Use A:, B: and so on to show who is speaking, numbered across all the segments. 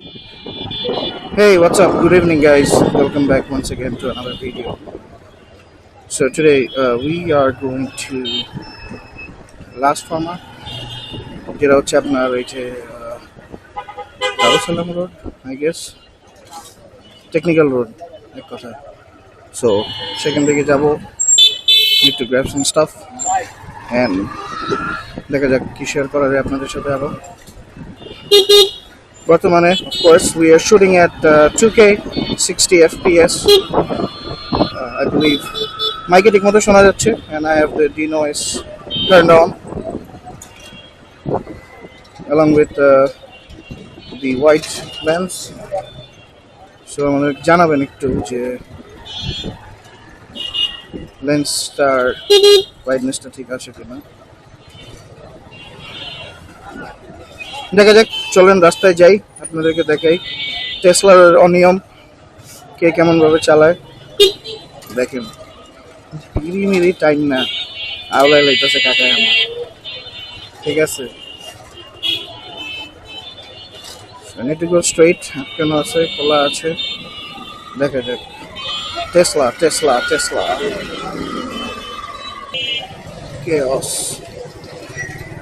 A: Hey, what's up? Good evening, guys. Welcome back once again to another video. So today we are going to last farmer, যেটা হচ্ছে আপনার এই যে Darussalam road, I guess, technical road, এক কথায়. So সেখান থেকে যাব, need to grab some stuff and দেখা যাক কি শেয়ার করা যায় আপনাদের সাথে আরো. বর্তমানে of course we are shooting at 2K 60 FPS. I believe মাইকে ঠিক মতো শোনা যাচ্ছে and I have the denoise turned on along with the white lens. So আমাদের জানাবেন একটু যে লেন্সটার ব্রাইটনেসটা ঠিক আছে কিনা. দেখা যাক, চলেন রাস্তায় যাই, আপনাদেরকে দেখাই টেসলার অনিয়ম কে কেমন ভাবে চালায়. দেখেন পিড়ি মিড়ি টাইম না আওলাই লাইতেছে কাকায় আমার, ঠিক আছে. need to go straight, কেন আছে, খোলা আছে, দেখা যাক. Tesla Tesla Tesla chaos.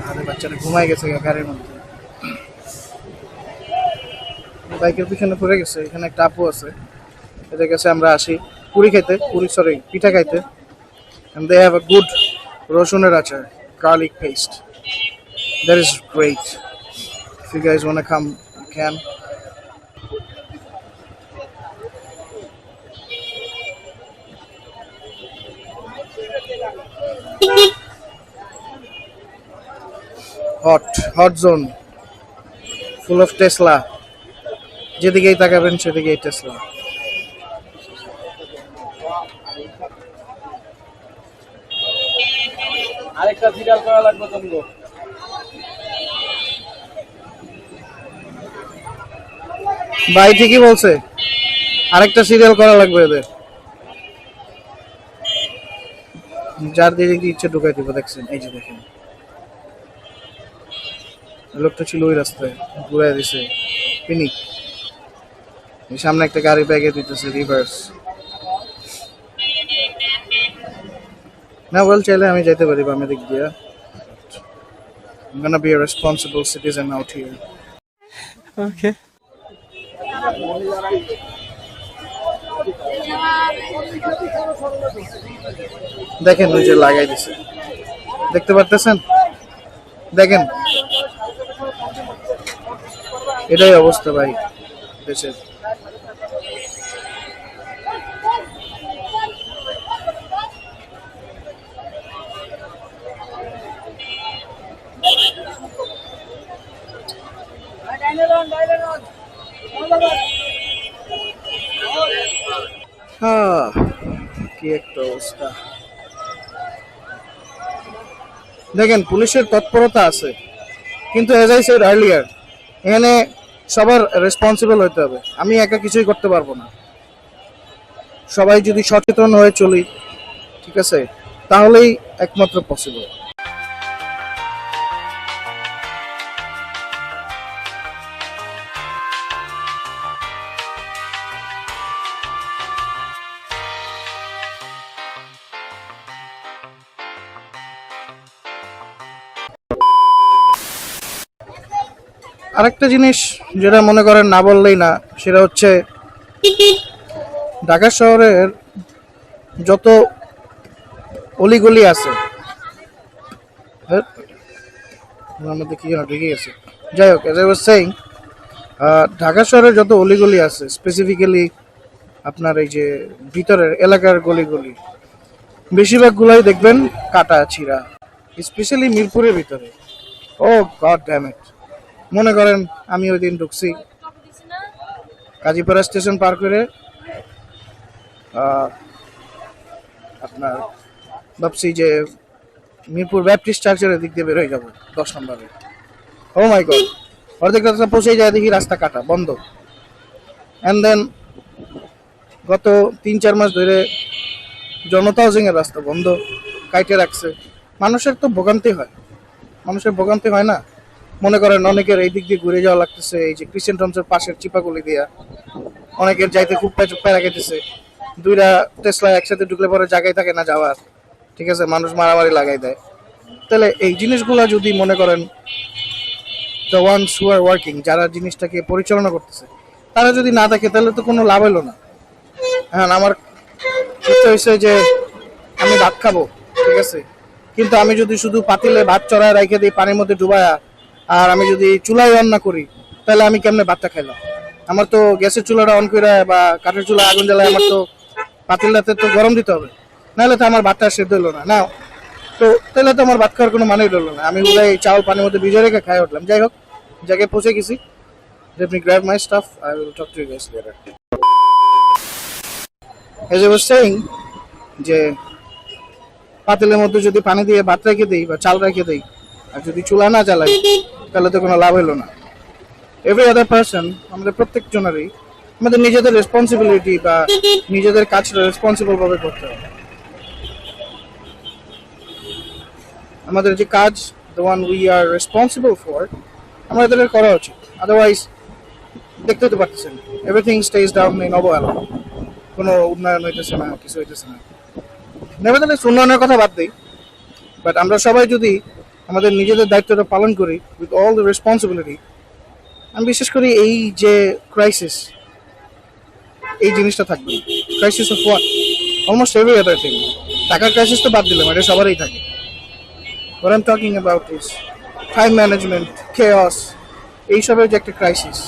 A: আরে বাচ্চাটা ঘুমাই গেছে গাড়ির মধ্যে, বাইকের পিছনে পড়ে গেছে. এখানে একটা আপু আছে, এদের কাছে আমরা আসি পিঠা খাইতে. and they have a good রসুনের আচার, garlic paste, that is great. If you guys want to come, you can. hot zone full of Tesla. যেদিকেই তাকাবেন সেদিকেই টেসলা.
B: আরেকটা সিরিয়াল করা লাগবে তোমাকে।
A: ভাই ঠিকই বলছে, আরেকটা সিরিয়াল করা লাগবে এদের. যার দিকে ইচ্ছে ঢুকাই দিব. দেখছেন, এই যে দেখেন লোকটা ছিল ওই রাস্তায়, ঘুরাই দিছে পিনিক. সামনে একটা গাড়ি ব্যাগে দিতেছে রিভার্স. না বল চাইলে আমি যাইতে পারি বামে দিক দিয়া. I'm gonna be a responsible citizen out here.
B: Okay.
A: দেখেন ওই যে লাগাই দিছে, দেখতে পারতেছেন? দেখেন, এটাই অবস্থা ভাই দেশের. কি একটা অবস্থা. দেখেন পুলিশের তৎপরতা আছে, কিন্তু as I said earlier, এখানে সবার রেসপন্সিবল হতে হবে. আমি একা কিছুই করতে পারবো না. সবাই যদি সচেতন হয়ে চলি, ঠিক আছে, তাহলেই একমাত্র পসিবল. আরেকটা জিনিস যেটা মনে করেন না বললেই না, সেটা হচ্ছে ঢাকা শহরের যত অলিগলি আছে, আমাদের কি ঢেকে গেছে, যাই হোক, as I was saying, Dhaka শহরের যত অলিগলি আছে, স্পেসিফিক্যালি আপনার এই যে ভিতরের এলাকার গলিগলি, বেশিরভাগগুলাই দেখবেন কাটা ছিঁড়া, স্পেশালি মিরপুরের ভিতরে. ও গড ড্যাম ইট. মনে করেন আমি ওই দিন ঢুকছি কাজীপাড়া স্টেশন পার করে, আপনার ভাবছি যে মিরপুর ব্যাপটিস্ট চার্চের দিক দিয়ে বের হয়ে যাবো 10 নম্বরে. ও মাই গড, অর্ধেক রাস্তা পৌঁছে যায় দেখি রাস্তা কাটা বন্ধ. অ্যান্ড দেন গত 3-4 মাস ধরে জনতা হাউজিং এর রাস্তা বন্ধ, কাইটে রাখছে. মানুষের তো ভোগান্তি হয়, মানুষের ভোগান্তি হয় না? মনে করেন অনেকের এই দিক দিয়ে ঘুরে যাওয়া লাগতেছে এই যে ক্রিশ্চিয়ান টমসের পাশের চিপাগুলি দিয়া, অনেকের যাইতে খুব প্যারা খেতেছে। দুইটা টেসলা একসাথে ঢুকলে পরে জায়গায় থাকে না যাওয়ার, ঠিক আছে, মানুষ মারামারি লাগাই দেয়। তাহলে এই জিনিসগুলো যদি মনে করেন the once who are working, যারা জিনিসটাকে পরিচালনা করতেছে, তারা যদি না থাকে তাহলে তো কোনো লাভ হলো না। হ্যাঁ, আমার ইচ্ছা হয়েছে যে আমি ভাত খাবো, ঠিক আছে, কিন্তু আমি যদি শুধু পাতিলে ভাত চড়ায় রেখে দিই পানির মধ্যে ডুবায়া, আর আমি যদি চুলায় রান্না করি, তাহলে আমি কেমনে ভাতটা খাইলাম? আমার তো গ্যাসের চুলাটা অন করে বা কাঠের চুলা আগুন জ্বালায় আমার তো পাতিলটাতে তো গরম দিতে হবে, নাহলে তো আমার ভাতটা সেদ্ধ হলো না। না, তো তাহলে তো আমার ভাত খাওয়ার কোনো মানেই রইলো না। আমি উড়াই চাউল পানির মধ্যে ভিজে রেখে খাই উঠলাম। যাই হোক, জায়গায় পৌঁছে গেছি। Let me grab my stuff. I will talk to you guys later. As I was saying, যে পাতিলের মধ্যে যদি পানি দিয়ে ভাত রেখে দিই বা চাল রেখে দিই, আর যদি চুলা না জ্বালাই, তাহলে তো কোনো লাভ হলো না। এভরি আদার পার্সন, আমাদের প্রত্যেকজনেরই আমাদের নিজেদের রেসপন্সিবিলিটি বা নিজেদের কাজটা রেসপন্সিবল ভাবে করতে হবে। আমাদের যে কাজ, the one we are responsible for, আমাদের করা উচিত। আদারওয়াইজ দেখতে তো পাচ্ছেন, এভরিথিং স্টেজ ডাউন ইন অবহেলা, কোনো উন্নয়ন হইতেছে না, কিছু হইতেছে না। নেভারথেলেস উন্নয়নের কথা বাদ দিই, বাট আমরা সবাই যদি আমাদের নিজেদের দায়িত্বটা পালন করি উইথ অল দ্য রেসপন্সিবিলিটি, আমি বিশেষ করি এই যে ক্রাইসিস, এই জিনিসটা থাকবে। Crisis of what? Almost every other thing. টাকার ক্রাইসিস তো বাদ দিলাম, এটা সবারই থাকে। What I'm talking about is time management, chaos, এইসবের যে একটা ক্রাইসিস,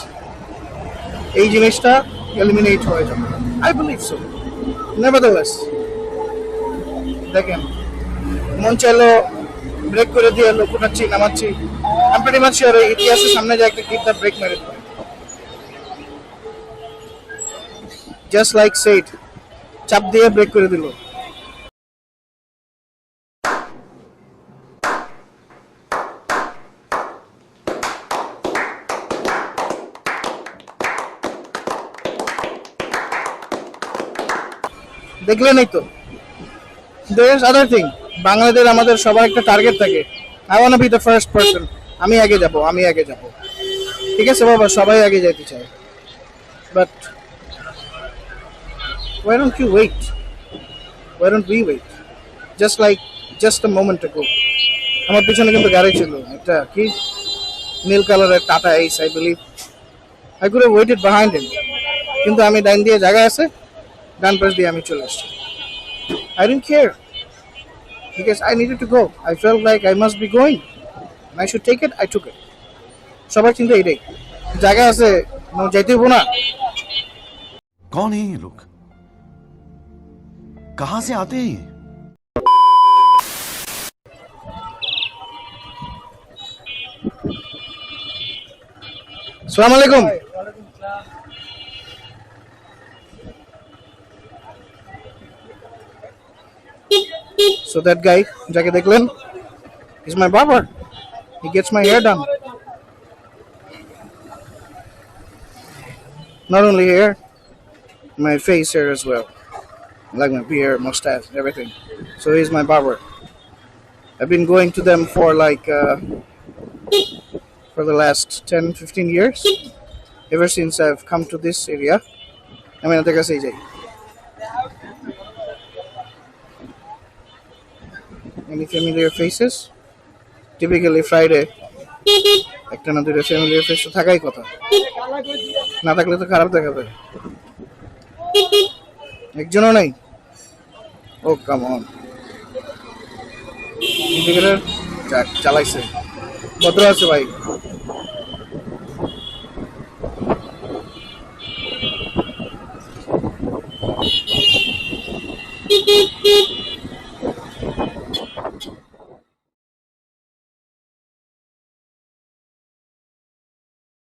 A: এই জিনিসটা এলিমিনেট হয়ে যাবে। I believe so. Nevertheless, দেখেন, মন চাইলো ব্রেক করে দিয়ে লোক উঠাচ্ছি নামাচ্ছি, I'm pretty much sure ইতিহাসের সামনে যে একটা ক্লিপ তার ব্রেক মেরে দেবে। Just like said, চাপ দিয়ে ব্রেক করে দিল। দেখলেনই তো। There's other thing, বাংলাদেশ আমাদের সবার একটা টার্গেট থাকে, I wanna be the first person, আমি আগে যাব, আমি আগে যাব। ঠিক আছে বাবা, সবাই আগে যেতে চায়, but why don't you wait? Why don't we wait? Just a moment ago, আমার পিছনে কিন্তু গাড়ি ছিল একটা, কি নীল কালারের Tata Ace, I believe. I could have waited behind him, কিন্তু আমি ডাইন দিয়ে জায়গায় আছে, ডান পাশ দিয়ে আমি চলে আসছি। I didn't care because I needed to go. I felt like I must be going and I should take it. I took it. সবার চিন্তা এটাই, জায়গা আছে যাইতে হবো না।
C: कौन है ये लोग? कहां से आते हैं ये?
A: আসসালামু আলাইকুম। So that guy, যাকে দেখলেন, is my barber. He gets my hair done. Not only hair, my face hair as well. Like my beard, mustache, everything. So he's my barber. I've been going to them for for the last 10-15 years. Ever since I've come to this area. I mean, I say jai. Any familiar faces? Typically Friday, একটা না দুইটা familiar face তো থাকাই কথা, না থাকলে তো খারাপ দেখাবে। একজনও নাই। ও কাম অন, ইন্ডিকেটর চালাইছে, ভদ্র আছে ভাই।